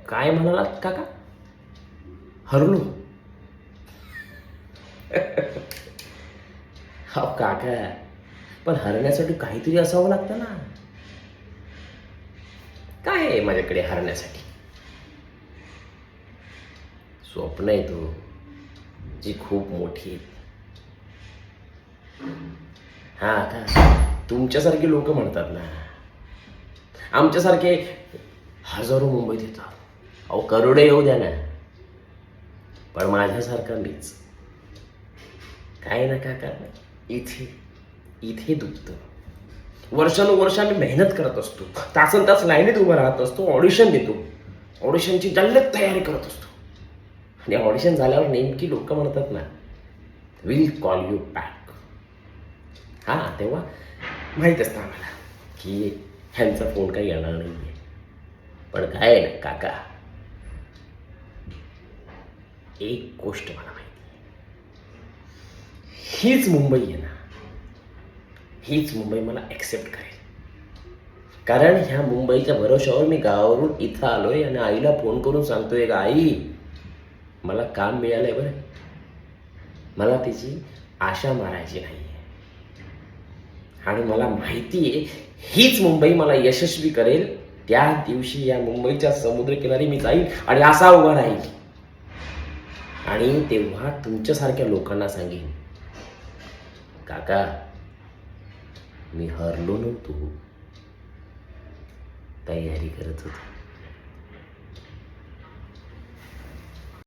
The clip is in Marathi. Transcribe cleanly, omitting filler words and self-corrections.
काय म्हणालात काका? हरलो? हो काका, पण हरण्यासाठी काहीतरी असावं लागतं ना. काय आहे माझ्याकडे हरण्यासाठी? स्वप्न आहे तो, जी खूप मोठी आहेत. हा का, तुमच्यासारखे लोक म्हणतात ना. आमच्यासारखे हजारो मुंबईत येतात. अहो करोडे येऊ द्या ना, पण माझ्यासारखा मीच काय ना काका, इथे इथे दुखतं. वर्षानुवर्ष आम्ही मेहनत करत असतो, तासन तास लाईनीत उभं राहत असतो, ऑडिशन देतो, ऑडिशनची जल्लत तयारी करत असतो. आणि ऑडिशन झाल्यावर नेमकी लोक म्हणतात ना, विल कॉल यू बॅक. हां, तेव्हा माहीत असतं आम्हाला की ह्यांचा फोन काही येणार नाही आहे. पण काय आहे ना काका, एक गोष्ट मला माहिती आहे, हीच मुंबई आहे ना, हीच मुंबई मला ॲक्सेप्ट करेल. कारण ह्या मुंबईच्या भरोश्यावर मी गावावरून इथं आलोय आणि आईला फोन करून सांगतोय का, आई मला काम मिळालंय बरं, मला तिची आशा मारायची नाही आहे. आणि मला माहिती आहे हीच मुंबई मला यशस्वी करेल. त्या दिवशी या मुंबईच्या समुद्रकिनारी मी जाईल आणि असा उभा राहील. आणि तेव्हा तुमच्यासारख्या लोकांना सांगेन, काका मी हरलो नव्हतो, तयारी करत होतो.